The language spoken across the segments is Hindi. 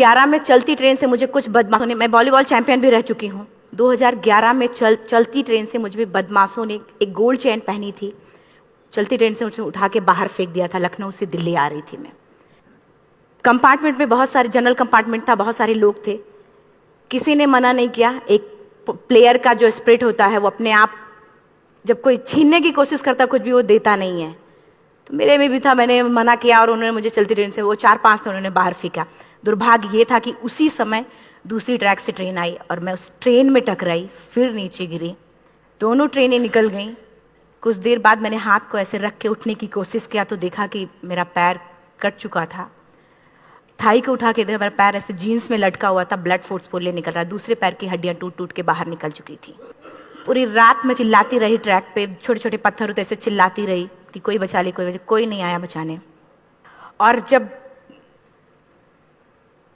2011 में चलती ट्रेन से मुझे कुछ बदमाशों ने, मैं वॉलीबॉल चैंपियन भी रह चुकी हूँ, 2011 में चलती ट्रेन से मुझे बदमाशों ने एक गोल्ड चेन पहनी थी, चलती ट्रेन से मुझे उठा के बाहर फेंक दिया था। लखनऊ से दिल्ली आ रही थी मैं। कंपार्टमेंट में बहुत सारे, जनरल कंपार्टमेंट था, बहुत सारे लोग थे, किसी ने मना नहीं किया। एक प्लेयर का जो स्पिरिट होता है वो अपने आप, जब कोई छीनने की कोशिश करता कुछ भी, वो देता नहीं है। तो मेरे में भी था, मैंने मना किया और उन्होंने मुझे चलती ट्रेन से वो 4-5 ने उन्होंने बाहर फेंका। दुर्भाग्य ये था कि उसी समय दूसरी ट्रैक से ट्रेन आई और मैं उस ट्रेन में टकराई, फिर नीचे गिरी, दोनों ट्रेनें निकल गईं। कुछ देर बाद मैंने हाथ को ऐसे रख के उठने की कोशिश किया तो देखा कि मेरा पैर कट चुका था। थाई को उठा के देखा, मेरा पैर ऐसे जीन्स में लटका हुआ था, ब्लड फोर्सफुली निकल रहा, दूसरे पैर की हड्डियां टूट टूट के बाहर निकल चुकी थी। पूरी रात मैं चिल्लाती रही ट्रैक पे, छोटे छोटे पत्थर होते ऐसे चिल्लाती रही कि कोई बचा ले, कोई नहीं आया बचाने। और जब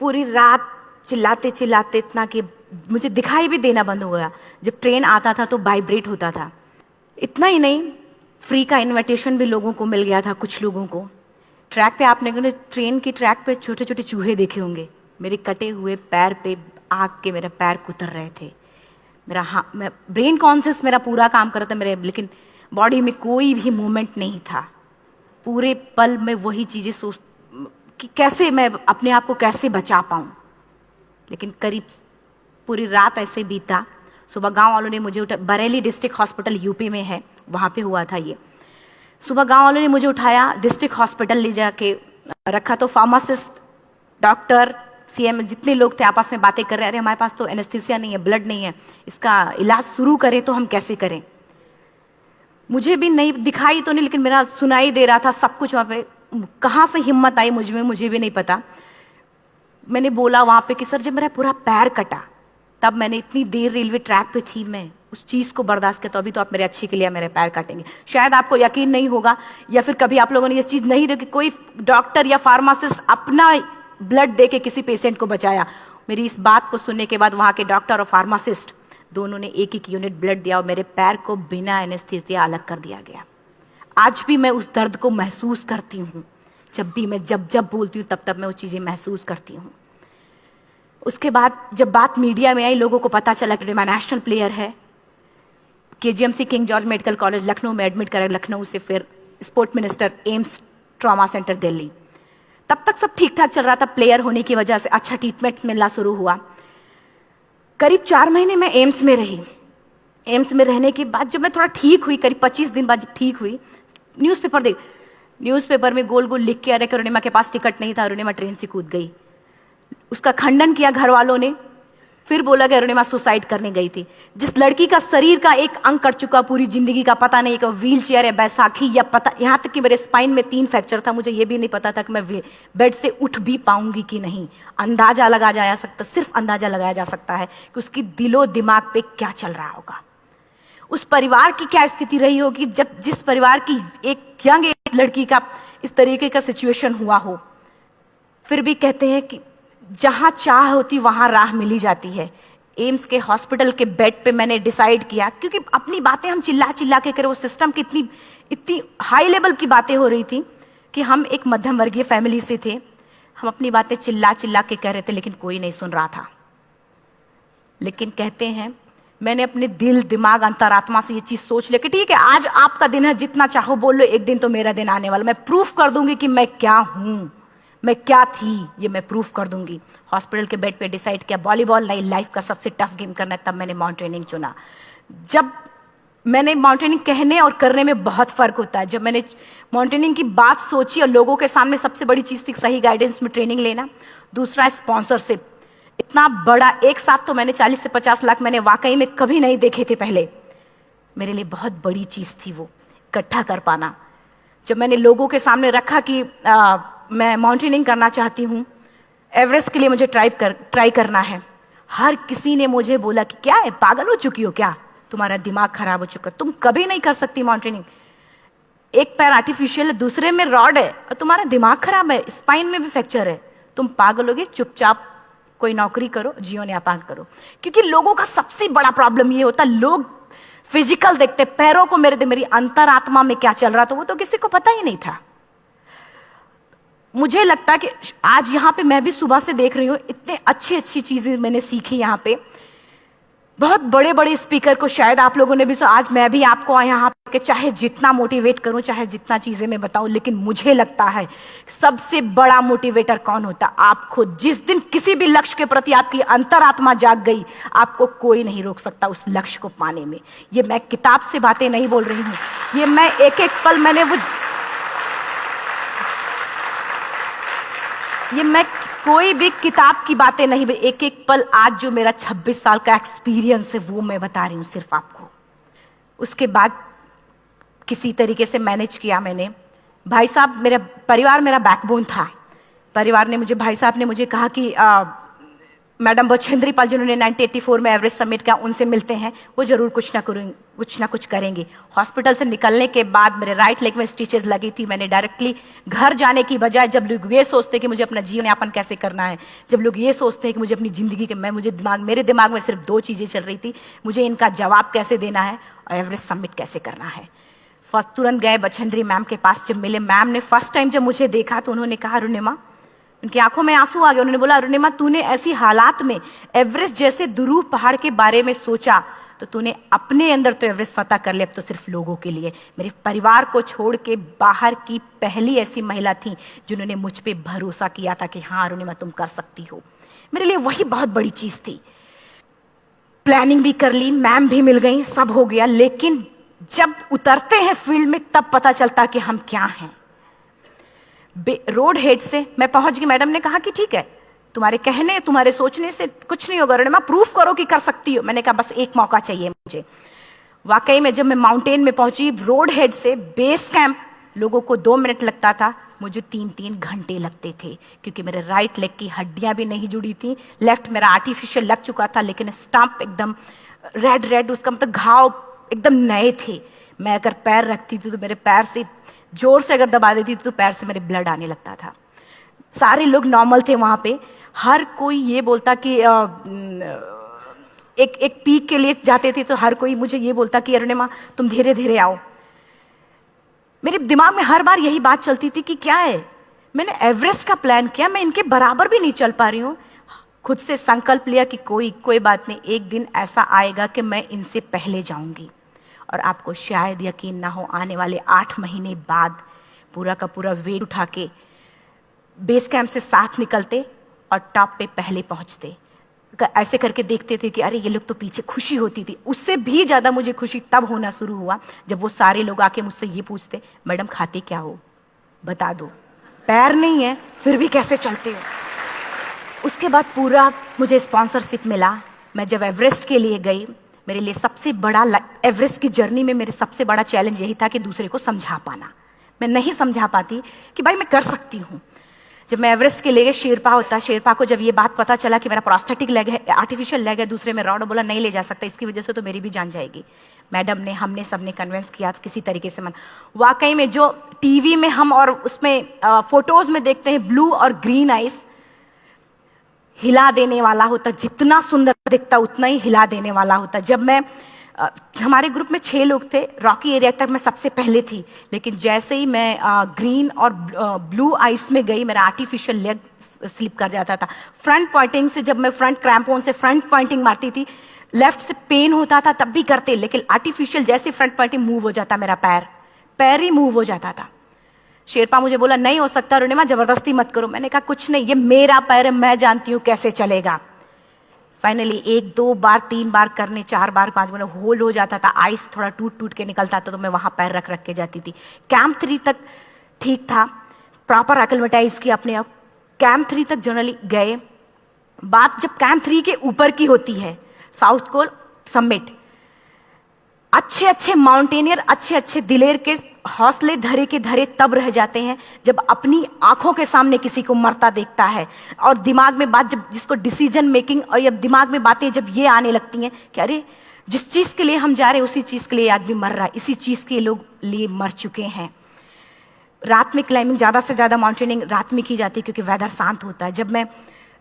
पूरी रात चिल्लाते चिल्लाते इतना कि मुझे दिखाई भी देना बंद हो गया, जब ट्रेन आता था तो वाइब्रेट होता था। इतना ही नहीं, फ्री का इनविटेशन भी लोगों को मिल गया था, कुछ लोगों को। ट्रैक पे आपने ट्रेन की ट्रैक पे छोटे छोटे चूहे देखे होंगे, मेरे कटे हुए पैर पे आग के मेरे पैर कुतर रहे थे। मैं ब्रेन कॉन्शियस मेरा पूरा काम कर रहा था मेरे, लेकिन बॉडी में कोई भी मूवमेंट नहीं था। पूरे पल में वही चीज़ें सोच कि कैसे मैं अपने आप को कैसे बचा पाऊँ। लेकिन करीब पूरी रात ऐसे बीता। सुबह गांव वालों ने मुझे बरेली डिस्ट्रिक्ट हॉस्पिटल यूपी में है, वहाँ पे हुआ था ये। सुबह गांव वालों ने मुझे उठाया, डिस्ट्रिक्ट हॉस्पिटल ले जाके रखा। तो फार्मासिस्ट, डॉक्टर, सीएम, जितने लोग थे आपस में बातें कर रहे, अरे हमारे पास तो एनेस्थीसिया नहीं है, ब्लड नहीं है, इसका इलाज शुरू करें तो हम कैसे करें। मुझे भी नहीं दिखाई तो नहीं, लेकिन मेरा सुनाई दे रहा था सब कुछ। वहाँ पे कहाँ से हिम्मत आई मुझ में, मुझे भी नहीं पता। मैंने बोला वहाँ पे कि सर जब मेरा पूरा पैर कटा, तब मैंने इतनी देर रेलवे ट्रैक पे थी, मैं उस चीज़ को बर्दाश्त किया, तो अभी तो आप मेरे अच्छे के लिए मेरे पैर काटेंगे। शायद आपको यकीन नहीं होगा, या फिर कभी आप लोगों ने ये चीज़ नहीं देखी, कोई डॉक्टर या फार्मासिस्ट अपना ब्लड दे के किसी पेशेंट को बचाया। मेरी इस बात को सुनने के बाद वहाँ के डॉक्टर और फार्मासिस्ट दोनों ने एक एक यूनिट ब्लड दिया और मेरे पैर को बिना एनेस्थीसिया अलग कर दिया गया। आज भी मैं उस दर्द को महसूस करती हूँ, जब भी मैं जब बोलती हूँ तब मैं वो चीज़ें महसूस करती हूँ। उसके बाद जब बात मीडिया में आई, लोगों को पता चला कि मैं नेशनल प्लेयर है, KGMC king George medical college Lucknow में एडमिट करा, लखनऊ से फिर sport minister, AIIMS trauma centre Delhi. तब तक सब ठीक ठाक चल रहा था, प्लेयर होने की वजह से अच्छा ट्रीटमेंट मिलना शुरू हुआ। करीब 4 महीने मैं एम्स में रही। एम्स में रहने के बाद जब मैं थोड़ा ठीक हुई, करीब 25 दिन बाद जब ठीक हुई, न्यूज़पेपर में गोल गोल लिख के आ रहे कि अरुणिमा के पास टिकट नहीं था, अरुणिमा ट्रेन से कूद गई। उसका खंडन किया घर वालों ने, फिर बोला कि अरुणिमा सुसाइड करने गई थी। जिस लड़की का शरीर का एक अंग कट चुका, पूरी जिंदगी का पता नहीं कि व्हील चेयर है, बैसाखी या पता, यहाँ तक कि मेरे स्पाइन में 3 फ्रैक्चर था, मुझे ये भी नहीं पता था कि मैं बेड से उठ भी पाऊंगी कि नहीं। अंदाजा लगाया जा सकता, सिर्फ अंदाजा लगाया जा सकता है कि उसकी दिलो दिमाग पे क्या चल रहा होगा, उस परिवार की क्या स्थिति रही होगी जब जिस परिवार की एक यंग एज लड़की का इस तरीके का सिचुएशन हुआ हो। फिर भी कहते हैं कि जहां चाह होती वहां राह मिली जाती है। एम्स के हॉस्पिटल के बेड पे मैंने डिसाइड किया, क्योंकि अपनी बातें हम चिल्ला चिल्ला के करें, वो सिस्टम की इतनी हाई लेवल की बातें हो रही थी कि हम एक मध्यम वर्गीय फैमिली से थे, हम अपनी बातें चिल्ला चिल्ला के कह रहे थे, लेकिन कोई नहीं सुन रहा था। लेकिन कहते हैं मैंने अपने दिल, दिमाग, अंतरात्मा से ये चीज सोच लिया कि ठीक है, आज आपका दिन है, जितना चाहो बोल लो, एक दिन तो मेरा दिन आने वाला, मैं प्रूफ कर दूंगी कि मैं क्या हूं, मैं क्या थी, ये मैं प्रूफ कर दूंगी। हॉस्पिटल के बेड पे डिसाइड किया वॉलीबॉल नहीं, लाइफ का सबसे टफ गेम करना है, तब मैंने माउंट ट्रेनिंग चुना। जब मैंने माउंटेनिंग कहने और करने में बहुत फर्क होता है। जब मैंने माउंटेनिंग की बात सोची और लोगों के सामने, सबसे बड़ी चीज थी सही गाइडेंस में ट्रेनिंग लेना, दूसरा स्पॉन्सरशिप। इतना बड़ा एक साथ तो मैंने 40 से 50 लाख मैंने वाकई में कभी नहीं देखे थे पहले। मेरे लिए बहुत बड़ी चीज थी वो इकट्ठा कर पाना। जब मैंने लोगों के सामने रखा कि मैं माउंटेनिंग करना चाहती हूँ, एवरेस्ट के लिए मुझे ट्राई करना है, हर किसी ने मुझे बोला कि क्या है, पागल हो चुकी हो क्या, तुम्हारा दिमाग खराब हो चुका, तुम कभी नहीं कर सकती माउंटेनिंग। एक पैर आर्टिफिशियल है, दूसरे में रॉड है, और तुम्हारा दिमाग खराब है, स्पाइन में भी फ्रैक्चर है, तुम पागल होगे, चुपचाप कोई नौकरी करो, जीवन यापन करो। क्योंकि लोगों का सबसे बड़ा प्रॉब्लम ये होता है, लोग फिजिकल देखते, पैरों को मेरी अंतरात्मा में क्या चल रहा था वो तो किसी को पता ही नहीं था। मुझे लगता है कि आज यहाँ पे मैं भी सुबह से देख रही हूँ, इतने अच्छी अच्छी चीजें मैंने सीखी यहाँ पे। बहुत बड़े बड़े स्पीकर को शायद आप लोगों ने भी सुना। आज मैं भी आपको यहाँ पे चाहे जितना मोटिवेट करूं, चाहे जितना चीजें मैं बताऊं, लेकिन मुझे लगता है सबसे बड़ा मोटिवेटर कौन होता? आप खुद। जिस दिन किसी भी लक्ष्य के प्रति आपकी अंतरात्मा जाग गई, आपको कोई नहीं रोक सकता उस लक्ष्य को पाने में। ये मैं किताब से बातें नहीं बोल रही हूँ, ये मैं एक एक पल मैंने ये मैं कोई भी किताब की बातें नहीं, एक एक पल आज जो मेरा 26 साल का एक्सपीरियंस है वो मैं बता रही हूँ सिर्फ आपको। उसके बाद किसी तरीके से मैनेज किया मैंने। भाई साहब, मेरा परिवार मेरा बैकबोन था। परिवार ने मुझे, भाई साहब ने मुझे कहा कि मैडम बछेंद्री पाल जिन्होंने 1984 में एवरेस्ट समिट किया, उनसे मिलते हैं, वो जरूर कुछ ना कुछ करेंगे। हॉस्पिटल से निकलने के बाद मेरे राइट लेग में स्टिचेस लगी थी। मैंने डायरेक्टली घर जाने की बजाय, जब लोग ये सोचते कि मुझे अपना जीवन यापन कैसे करना है, जब लोग ये सोचते हैं कि मुझे अपनी जिंदगी के मेरे दिमाग में सिर्फ 2 चीजें चल रही थी, मुझे इनका जवाब कैसे देना है और एवरेस्ट समिट कैसे करना है। फर्स्ट तुरंत गए बछेंद्री मैम के पास। जब मिले, मैम ने फर्स्ट टाइम जब मुझे देखा तो उन्होंने कहा, अरुणिमा, उनकी आंखों में आंसू आ गए। उन्होंने बोला, अरुणिमा, तूने ऐसी हालात में एवरेस्ट जैसे दुरूह पहाड़ के बारे में सोचा तो तूने अपने अंदर तो एवरेस्ट फतह कर लिया, अब तो सिर्फ लोगों के लिए। मेरे परिवार को छोड़ के बाहर की पहली ऐसी महिला थी जिन्होंने मुझ पे भरोसा किया था कि हाँ अरुणिमा, तुम कर सकती हो। मेरे लिए वही बहुत बड़ी चीज थी। प्लानिंग भी कर ली, मैम भी मिल गई, सब हो गया। लेकिन जब उतरते हैं फील्ड में तब पता चलता कि हम क्या हैं। रोड हेड से मैं पहुंच गई। मैडम ने कहा कि ठीक है, तुम्हारे कहने, तुम्हारे सोचने से कुछ नहीं होगा अरुणिमा, प्रूफ करो कि कर सकती हो। मैंने कहा बस एक मौका चाहिए मुझे। वाकई में जब मैं माउंटेन में पहुंची, रोड हेड से बेस कैंप लोगों को 2 मिनट लगता था, मुझे 3-3 घंटे लगते थे, क्योंकि मेरे राइट लेग की हड्डियां भी नहीं जुड़ी थी। लेफ्ट मेरा आर्टिफिशियल लग चुका था, लेकिन स्टंप एकदम रेड, उसका मतलब घाव एकदम नए थे। मैं अगर पैर रखती थी तो मेरे पैर से जोर से अगर दबा देती थी तो पैर से मेरे ब्लड आने लगता था। सारे लोग नॉर्मल थे वहां पे। हर कोई ये बोलता कि एक पीक के लिए जाते थे तो हर कोई मुझे ये बोलता कि अरुणिमा, तुम धीरे धीरे आओ। मेरे दिमाग में हर बार यही बात चलती थी कि क्या है, मैंने एवरेस्ट का प्लान किया, मैं इनके बराबर भी नहीं चल पा रही हूँ। खुद से संकल्प लिया कि कोई बात नहीं, एक दिन ऐसा आएगा कि मैं इनसे पहले जाऊंगी। और आपको शायद यकीन ना हो, आने वाले 8 महीने बाद पूरा का पूरा वेट उठा के बेस कैंप से साथ निकलते और टॉप पे पहले पहुंचते। ऐसे करके देखते थे कि अरे ये लोग तो पीछे। खुशी होती थी। उससे भी ज्यादा मुझे खुशी तब होना शुरू हुआ जब वो सारे लोग आके मुझसे ये पूछते, मैडम खाते क्या हो, बता दो, पैर नहीं है फिर भी कैसे चलते हो। उसके बाद पूरा मुझे स्पॉन्सरशिप मिला। मैं जब एवरेस्ट के लिए गई, मेरे लिए सबसे बड़ा, एवरेस्ट की जर्नी में मेरे सबसे बड़ा चैलेंज यही था कि दूसरे को समझा पाना। मैं नहीं समझा पाती कि भाई मैं कर सकती हूँ। जब मैं एवरेस्ट के लिए गई, शेरपा होता, शेरपा को जब ये बात पता चला कि मेरा प्रोस्थेटिक लेग है, आर्टिफिशियल लेग है, दूसरे में रॉड, बोला नहीं ले जा सकता, इसकी वजह से तो मेरी भी जान जाएगी। मैडम ने, हमने सबने कन्विंस किया किसी तरीके से। मन वाकई में जो टीवी में हम और उसमें फोटोज में देखते हैं, ब्लू और ग्रीन आइस, हिला देने वाला होता। जितना सुंदर दिखता उतना ही हिला देने वाला होता। जब मैं हमारे ग्रुप में 6 लोग थे, रॉकी एरिया तक मैं सबसे पहले थी, लेकिन जैसे ही मैं ग्रीन और ब्लू आइस में गई, मेरा आर्टिफिशियल लेग स्लिप कर जाता था। फ्रंट पॉइंटिंग से, जब मैं फ्रंट क्रैम्पोन से फ्रंट पॉइंटिंग मारती थी, लेफ्ट से पेन होता था तब भी करते, लेकिन आर्टिफिशियल जैसे फ्रंट पॉइंटिंग मूव हो जाता, मेरा पैर ही मूव हो जाता था। शेरपा मुझे बोला नहीं हो सकता अरुणिमा, जबरदस्ती मत करो। मैंने कहा कुछ नहीं, ये मेरा पैर है, मैं जानती हूँ कैसे चलेगा। फाइनली 1, 2 बार, 3 बार करने, 4 बार, 5 बार होल हो जाता था, आइस थोड़ा टूट के निकलता था, तो मैं वहां पैर रख के जाती थी। कैंप 3 तक ठीक था, प्रॉपर एक्लेमेटाइज किया अपने आप। कैंप 3 तक जनरली गए। बात जब कैंप 3 के ऊपर की होती है, साउथ कोल समिट, अच्छे माउंटेनियर, अच्छे दिलेर के हौसले धरे के धरे तब रह जाते हैं जब अपनी आंखों के सामने किसी को मरता देखता है, और दिमाग में बात, जब जिसको डिसीजन मेकिंग, और जब दिमाग में बातें जब ये आने लगती हैं कि अरे जिस चीज के लिए हम जा रहे हैं उसी चीज के लिए आदमी मर रहा है, इसी चीज के लोग लिए मर चुके हैं। रात में क्लाइंबिंग, ज्यादा से ज्यादा माउंटेनिंग रात में की जाती है क्योंकि वेदर शांत होता है। जब मैं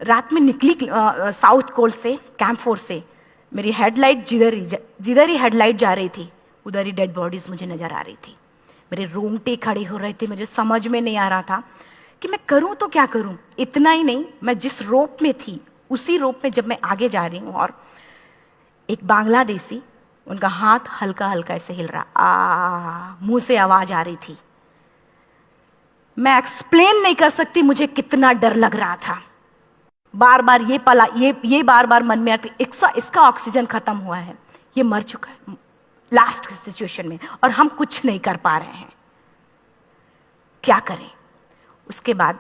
रात में निकली साउथ कोल से, कैंप 4 से, मेरी हेडलाइट जिधर ही हेडलाइट जा रही थी उधर ही डेड बॉडीज मुझे नजर आ रही थी। मेरे रोंगटे खड़े हो रहे थे, मुझे समझ में नहीं आ रहा था कि मैं करूं तो क्या करूं। इतना ही नहीं, मैं जिस रोप में थी उसी रोप में जब मैं आगे जा रही हूं और एक बांग्लादेशी, उनका हाथ हल्का हल्का ऐसे हिल रहा, मुंह से आवाज आ रही थी। मैं एक्सप्लेन नहीं कर सकती मुझे कितना डर लग रहा था। बार बार ये बार बार मन में आती, इसका ऑक्सीजन खत्म हुआ है, ये मर चुका है लास्ट सिचुएशन में, और हम कुछ नहीं कर पा रहे हैं, क्या करें। उसके बाद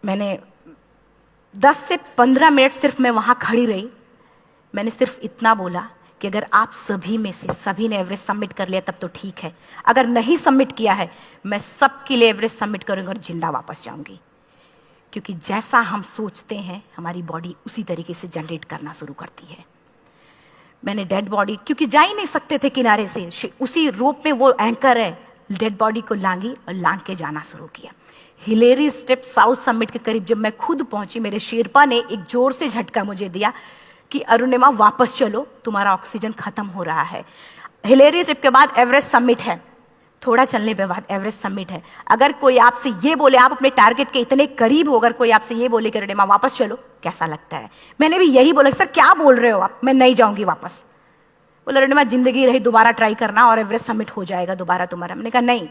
मैंने 10 से 15 मिनट सिर्फ मैं वहां खड़ी रही। मैंने सिर्फ इतना बोला कि अगर आप सभी में से सभी ने एवरेस्ट सबमिट कर लिया तब तो ठीक है, अगर नहीं सबमिट किया है मैं सबके लिए एवरेस्ट सबमिट करूंगी और जिंदा वापस जाऊंगी। क्योंकि जैसा हम सोचते हैं हमारी बॉडी उसी तरीके से जनरेट करना शुरू करती है। मैंने डेड बॉडी, क्योंकि जा ही नहीं सकते थे किनारे से, उसी रोप में वो एंकर है, डेड बॉडी को लांगी और लांग के जाना शुरू किया। हिलेरी स्टेप साउथ समिट के करीब जब मैं खुद पहुंची, मेरे शेरपा ने एक जोर से झटका मुझे दिया कि अरुणिमा वापस चलो, तुम्हारा ऑक्सीजन खत्म हो रहा है। हिलेरी स्टेप के बाद एवरेस्ट समिट है, थोड़ा चलने के बाद एवरेस्ट समिट है। अगर कोई आपसे ये बोले, आप अपने टारगेट के इतने करीब हो, अगर कोई आपसे ये बोले कि अरुणिमा वापस चलो, कैसा लगता है। मैंने भी यही बोला, सर क्या बोल रहे हो आप, मैं नहीं जाऊंगी वापस। बोला अरुणिमा जिंदगी रही दोबारा ट्राई करना और एवरेस्ट समिट हो जाएगा दोबारा तुम्हारा। मैंने कहा नहीं,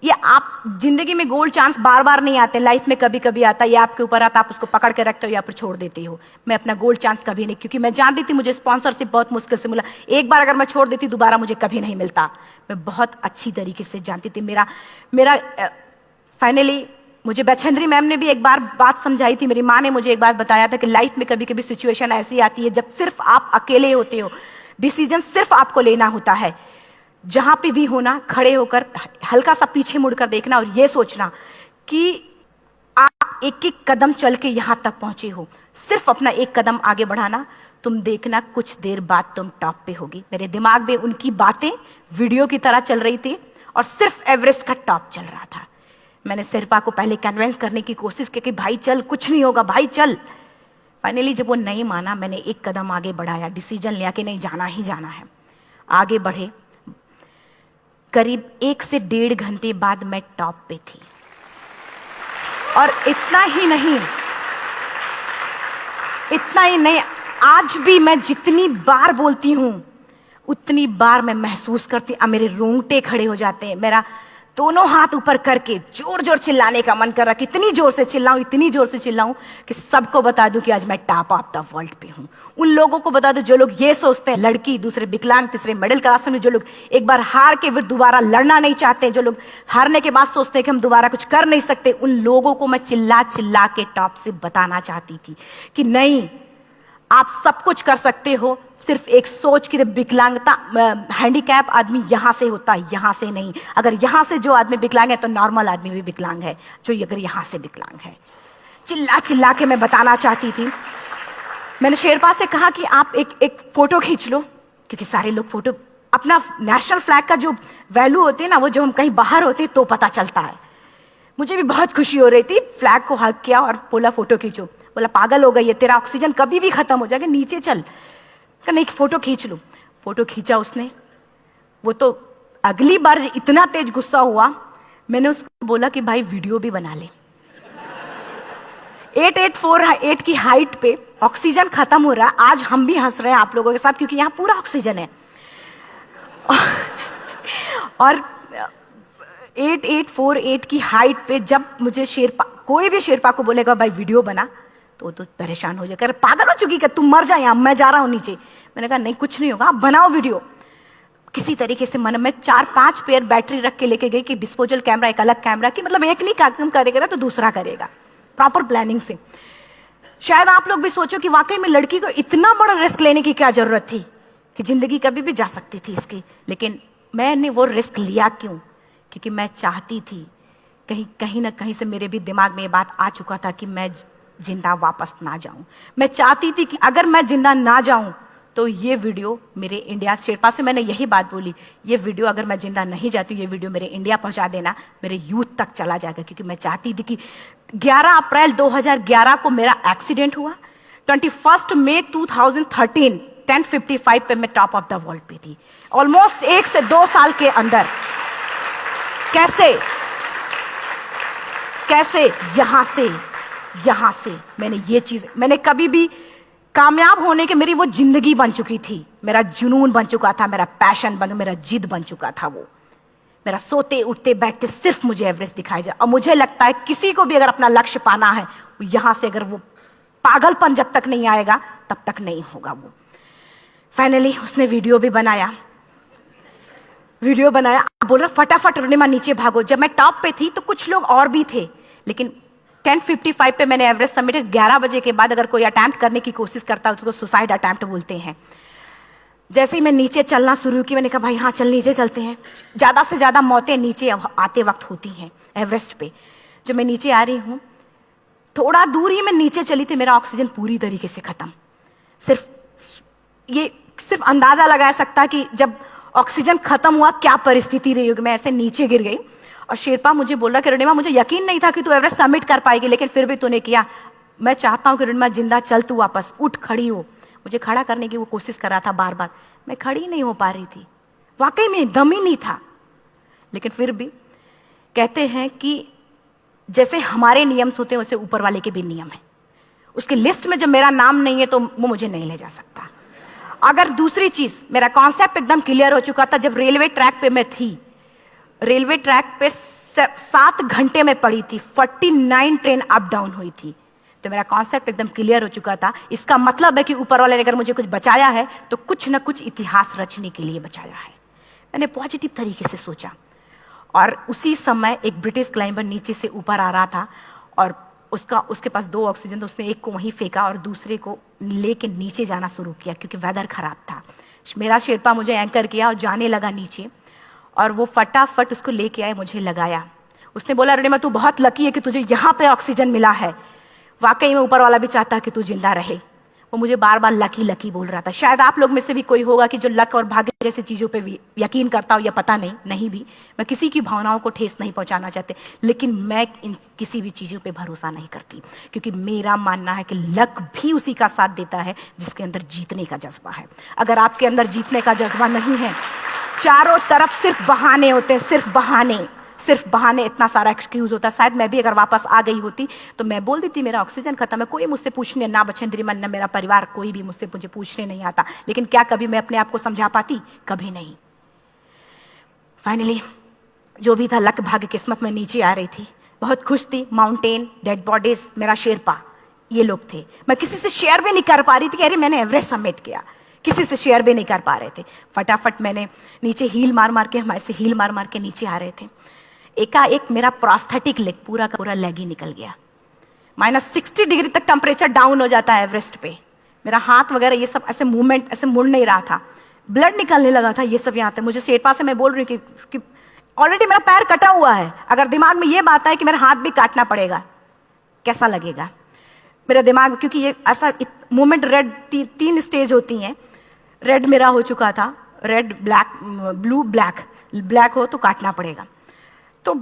ये आप जिंदगी में गोल्ड चांस बार बार नहीं आते, लाइफ में कभी कभी आता है, ये आपके ऊपर आता, आप उसको पकड़ के रखते हो या फिर छोड़ देते हो। मैं अपना गोल्ड चांस कभी नहीं, क्योंकि मैं जानती थी मुझे स्पॉन्सरशिप बहुत मुश्किल से मिला, एक बार अगर मैं छोड़ देती दोबारा मुझे कभी नहीं मिलता। मैं बहुत अच्छी तरीके से जानती थी। मेरा फाइनली मुझे बछेंद्री मैम ने भी एक बार बात समझाई थी, मेरी माँ ने मुझे एक बार बताया था कि लाइफ में कभी कभी सिचुएशन ऐसी आती है जब सिर्फ आप अकेले होते हो, डिसीजन सिर्फ आपको लेना होता है। जहां पे भी होना, खड़े होकर हल्का सा पीछे मुड़कर देखना और ये सोचना कि आप एक एक कदम चल के यहां तक पहुंचे हो, सिर्फ अपना एक कदम आगे बढ़ाना, तुम देखना कुछ देर बाद तुम टॉप पे होगी। मेरे दिमाग में उनकी बातें वीडियो की तरह चल रही थी और सिर्फ एवरेस्ट का टॉप चल रहा था। मैंने शेरपा को पहले कन्विंस करने की कोशिश की कि भाई चल, कुछ नहीं होगा भाई चल। फाइनली जब वो नहीं माना, मैंने एक कदम आगे बढ़ाया, डिसीजन लिया कि नहीं जाना ही जाना है। आगे बढ़े, करीब 1 से 1.5 घंटे बाद मैं टॉप पे थी। और इतना ही नहीं, आज भी मैं जितनी बार बोलती हूं उतनी बार मैं महसूस करती, अब मेरे रोंगटे खड़े हो जाते हैं, मेरा दोनों हाथ ऊपर करके जोर जोर चिल्लाने का मन कर रहा, कितनी जोर से चिल्लाऊं, इतनी जोर से चिल्लाऊं कि सबको बता दूं कि आज मैं टॉप ऑफ द वर्ल्ड पे हूं। उन लोगों को बता दूं जो लोग ये सोचते हैं, लड़की, दूसरे विकलांग, तीसरे मिडिल क्लास में, जो लोग एक बार हार के फिर दोबारा लड़ना नहीं चाहते, जो लोग हारने के बाद सोचते हैं कि हम दोबारा कुछ कर नहीं सकते, उन लोगों को मैं चिल्ला चिल्ला के टॉप से बताना चाहती थी कि नहीं, आप सब कुछ कर सकते हो। सिर्फ एक सोच की विकलांगता, हैंडीकैप आदमी यहां से होता है, यहां से नहीं। अगर यहां से जो आदमी विकलांग है तो नॉर्मल आदमी भी विकलांग है, जो अगर यहां से विकलांग है। चिल्ला चिल्ला के मैं बताना चाहती थी। मैंने शेरपा से कहा कि आप एक फोटो खींच लो, क्योंकि सारे लोग फोटो, अपना नेशनल फ्लैग का जो वैल्यू होती है ना, वो जो हम कहीं बाहर होते हैं तो पता चलता है। मुझे भी बहुत खुशी हो रही थी, फ्लैग को हग किया और बोला फोटो खींचो। बोला पागल हो गई है, तेरा ऑक्सीजन कभी भी खत्म हो जाएगा, नीचे चल। नहीं, फोटो खींच लो। फोटो खींचा उसने। वो तो अगली बार इतना तेज गुस्सा हुआ, मैंने उसको बोला कि भाई वीडियो भी बना ले। 8848 की हाइट पे ऑक्सीजन खत्म हो रहा है, आज हम भी हंस रहे हैं आप लोगों के साथ क्योंकि यहाँ पूरा ऑक्सीजन है। और 8848 की हाइट पे जब मुझे शेरपा, कोई भी शेरपा को बोलेगा भाई वीडियो बना, तो परेशान हो जाएगा, पागल हो चुकी, कि तुम मर जाए, यहां मैं जा रहा हूं नीचे। मैंने कहा नहीं, कुछ नहीं होगा, आप बनाओ वीडियो। किसी तरीके से मन में 4-5 पेयर बैटरी रख के लेके गई कि डिस्पोजल कैमरा, एक अलग कैमरा, कि मतलब एक नहीं काम करेगा तो दूसरा करेगा, प्रॉपर प्लानिंग से। शायद आप लोग भी सोचो कि वाकई में लड़की को इतना बड़ा रिस्क लेने की क्या जरूरत थी, कि जिंदगी कभी भी जा सकती थी इसकी। लेकिन मैंने वो रिस्क लिया क्यों? क्योंकि मैं चाहती थी, कहीं ना कहीं से मेरे भी दिमाग में ये बात आ चुका था कि मैं जिंदा वापस ना जाऊं। मैं चाहती थी कि अगर मैं जिंदा ना जाऊं तो ये वीडियो मेरे इंडिया, शेरपा से मैंने यही बात बोली, ये वीडियो अगर मैं जिंदा नहीं जाती, ये वीडियो मेरे इंडिया पहुंचा देना, मेरे यूथ तक चला जाएगा। क्योंकि मैं चाहती थी कि 11 अप्रैल 2011 को मेरा एक्सीडेंट हुआ, 21 मई 2013 10:55 पे मैं टॉप ऑफ द वर्ल्ड पे थी। ऑलमोस्ट 1 से 2 साल के अंदर कैसे? यहाँ से मैंने ये चीज, मैंने कभी भी कामयाब होने के, मेरी वो जिंदगी बन चुकी थी, मेरा जुनून बन चुका था, मेरा पैशन मेरा जिद बन चुका था। वो मेरा सोते उठते बैठते सिर्फ मुझे एवरेस्ट दिखाई जाए। और मुझे लगता है किसी को भी अगर अपना लक्ष्य पाना है, यहां से अगर वो पागलपन जब तक नहीं आएगा तब तक नहीं होगा। वो फाइनली उसने वीडियो बनाया, बोल रहा फटाफट अरुणिमा नीचे भागो। जब मैं टॉप पे थी तो कुछ लोग और भी थे, लेकिन 10:55 पे मैंने एवरेस्ट समिट, 11 बजे के बाद अगर कोई अटैम्प्ट करने की कोशिश करता है उसको सुसाइड अटैम्प्ट बोलते हैं। जैसे ही मैं नीचे चलना शुरू की, मैंने कहा भाई हाँ चल नीचे चलते हैं। ज़्यादा से ज़्यादा मौतें नीचे आते वक्त होती हैं एवरेस्ट पे। जब मैं नीचे आ रही हूँ, थोड़ा दूर ही मैं नीचे चली थी, मेरा ऑक्सीजन पूरी तरीके से खत्म। सिर्फ अंदाजा लगाया सकता कि जब ऑक्सीजन खत्म हुआ क्या परिस्थिति रही होगी। मैं ऐसे नीचे गिर गई और शेरपा मुझे बोल रहा कि अरुणिमा मुझे यकीन नहीं था कि तू एवरेस्ट सबमिट कर पाएगी, लेकिन फिर भी तूने किया। मैं चाहता हूँ कि अरुणिमा जिंदा चल, तू वापस उठ, खड़ी हो। मुझे खड़ा करने की वो कोशिश कर रहा था बार बार, मैं खड़ी नहीं हो पा रही थी, वाकई में दम ही नहीं था। लेकिन फिर भी कहते हैं कि जैसे हमारे नियम होते हैं वैसे ऊपर वाले के भी नियम है। उसकी लिस्ट में जब मेरा नाम नहीं है तो वो मुझे नहीं ले जा सकता। अगर दूसरी चीज, मेरा कॉन्सेप्ट एकदम क्लियर हो चुका था। जब रेलवे ट्रैक पे मैं थी, रेलवे ट्रैक पे 7 घंटे में पड़ी थी, 49 ट्रेन अप डाउन हुई थी, तो मेरा कॉन्सेप्ट एकदम क्लियर हो चुका था। इसका मतलब है कि ऊपर वाले ने अगर मुझे कुछ बचाया है तो कुछ ना कुछ इतिहास रचने के लिए बचाया है। मैंने पॉजिटिव तरीके से सोचा। और उसी समय एक ब्रिटिश क्लाइंबर नीचे से ऊपर आ रहा था और उसके पास 2 ऑक्सीजन, तो उसने एक को वहीं फेंका और दूसरे को लेके नीचे जाना शुरू किया क्योंकि वेदर खराब था। मेरा शेरपा मुझे एंकर किया और जाने लगा नीचे, और वो फटाफट उसको लेके आए, मुझे लगाया। उसने बोला अरुणिमा तू बहुत लकी है कि तुझे यहाँ पे ऑक्सीजन मिला है। वाकई में ऊपर वाला भी चाहता है कि तू जिंदा रहे। वो मुझे बार बार लकी लकी बोल रहा था। शायद आप लोग में से भी कोई होगा कि जो लक और भाग्य जैसी चीज़ों पे यकीन करता हो, या पता नहीं भी। मैं किसी की भावनाओं को ठेस नहीं पहुंचाना चाहते, लेकिन मैं इन किसी भी चीज़ों पे भरोसा नहीं करती, क्योंकि मेरा मानना है कि लक भी उसी का साथ देता है जिसके अंदर जीतने का जज्बा है। अगर आपके अंदर जीतने का जज्बा नहीं है, चारों तरफ सिर्फ बहाने होते हैं, सिर्फ बहाने, इतना सारा एक्सक्यूज होता है। शायद मैं भी अगर वापस आ गई होती तो मैं बोल देती मेरा ऑक्सीजन खत्म है, कोई मुझसे पूछने ना बचेंद्री मन, ना मेरा परिवार, कोई भी मुझे पूछने नहीं आता। लेकिन क्या कभी मैं अपने आप को समझा पाती? कभी नहीं। फाइनली जो भी था, लक भाग्य किस्मत में नीचे आ रही थी, बहुत खुश थी। माउंटेन, डेड बॉडीज, मेरा शेरपा, ये लोग थे। मैं किसी से शेयर भी नहीं कर पा रही थी कि अरे मैंने एवरेस्ट सबमिट किया, किसी से शेयर भी नहीं कर पा रहे थे। फटाफट मैंने नीचे हील मार मार के, हमारे से हील मार मार के नीचे आ रहे थे। एकाएक मेरा प्रोस्थेटिक लेग, पूरा का पूरा लेग ही निकल गया। -60 डिग्री तक टेम्परेचर डाउन हो जाता है एवरेस्ट पे। मेरा हाथ वगैरह ये सब ऐसे मूवमेंट, ऐसे मुड़ नहीं रहा था, ब्लड निकलने लगा था, ये सब यहाँ था। मुझे शेरपा से मैं बोल रही हूँ कि ऑलरेडी मेरा पैर कटा हुआ है, अगर दिमाग में ये बात है कि मेरा हाथ भी काटना पड़ेगा, कैसा लगेगा मेरा दिमाग। क्योंकि ये ऐसा मूवमेंट, रेड 3 स्टेज होती हैं। रेड मेरा हो चुका था, रेड, ब्लैक, ब्लू, ब्लैक हो तो काटना पड़ेगा। तो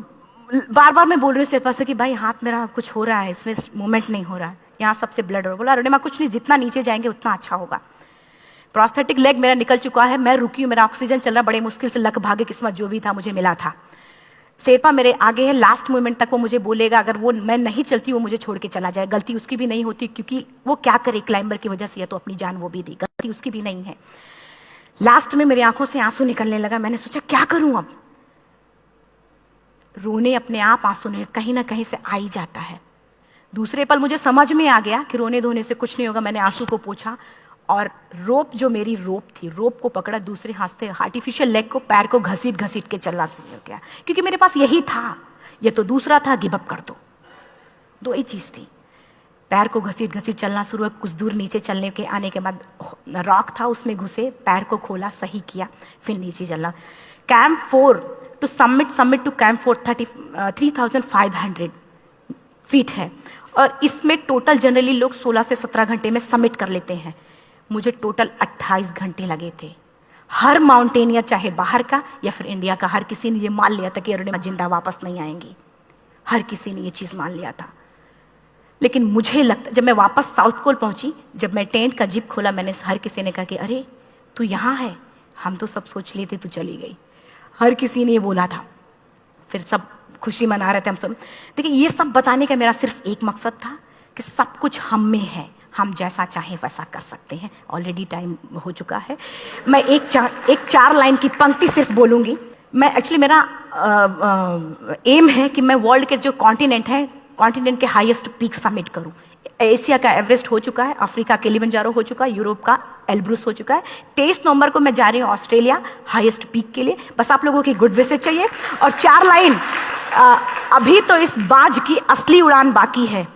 बार बार मैं बोल रही हूँ शेरपा से कि भाई हाथ मेरा कुछ हो रहा है, इसमें मूवमेंट नहीं हो रहा है, यहाँ सबसे ब्लड हो रहा है। बोला अरुणिमा कुछ नहीं, जितना नीचे जाएंगे उतना अच्छा होगा। प्रोस्थेटिक लेग मेरा निकल चुका है, मैं रुकी हूँ, मेरा ऑक्सीजन चल रहा, बड़े मुश्किल से, लक भाग्य किस्मत जो भी था मुझे मिला था। शेरपा मेरे आगे है, लास्ट मोमेंट तक वो मुझे बोलेगा, अगर वो मैं नहीं चलती वो मुझे छोड़ के चला जाए। गलती उसकी भी नहीं होती, क्योंकि वो क्या करे, क्लाइंबर की वजह से, या तो अपनी जान वो भी दी, गलती उसकी भी नहीं है। लास्ट में मेरी आंखों से आंसू निकलने लगा। मैंने सोचा क्या करूं अब, रोने अपने आप आंसू ने कहीं ना कहीं से आ ही जाता है। दूसरे पल मुझे समझ में आ गया कि रोने धोने से कुछ नहीं होगा। मैंने आंसू को पोंछा और रोप, जो मेरी रोप थी, रोप को पकड़ा, दूसरे हाथ से आर्टिफिशियल लेग को, पैर को घसीट घसीट के चलना शुरू हो गया, क्योंकि मेरे पास यही था। ये तो दूसरा था, गिव अप कर दो ही चीज थी। पैर को घसीट घसीट चलना शुरू हुआ। कुछ दूर नीचे चलने के आने के बाद रॉक था, उसमें घुसे, पैर को खोला, सही किया, फिर नीचे चलना। Camp 4 to summit to camp 4 3500 feet है, और इसमें टोटल जनरली लोग 16 से 17 घंटे में सबमिट कर लेते हैं। मुझे टोटल 28 घंटे लगे थे। हर माउंटेनियर, चाहे बाहर का या फिर इंडिया का, हर किसी ने ये मान लिया था कि अरुणिमा जिंदा वापस नहीं आएंगी। हर किसी ने ये चीज मान लिया था। लेकिन मुझे लगता, जब मैं वापस साउथ पोल पहुंची, जब मैं टेंट का जिप खोला, मैंने हर किसी ने कहा कि अरे तू यहाँ है, हम तो सब सोच लिए थे तू चली गई। हर किसी ने ये बोला था। फिर सब खुशी मना रहे थे हम सब। देखिए ये सब बताने का मेरा सिर्फ एक मकसद था कि सब कुछ हम में है, हम जैसा चाहें वैसा कर सकते हैं। ऑलरेडी टाइम हो चुका है। मैं एक चार लाइन की पंक्ति सिर्फ बोलूँगी। मैं एक्चुअली मेरा एम है कि मैं वर्ल्ड के जो कॉन्टिनेंट के हाईएस्ट पीक समिट करूं। एशिया का एवरेस्ट हो चुका है, अफ्रीका किलिमंजारो हो चुका है, यूरोप का एल्ब्रुस हो चुका है। 23 नवंबर को मैं जा रही हूँ ऑस्ट्रेलिया हाईएस्ट पीक के लिए। बस आप लोगों की गुड विशेस चाहिए। और 4 लाइन, अभी तो इस बाज की असली उड़ान बाकी है,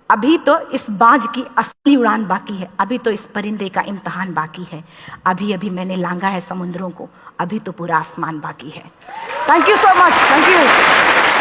अभी तो इस बाज की असली उड़ान बाकी है, अभी तो इस परिंदे का इम्तहान बाकी है, अभी अभी मैंने लांघा है समुद्रों को, अभी तो पूरा आसमान बाकी है। Thank you so much, thank you.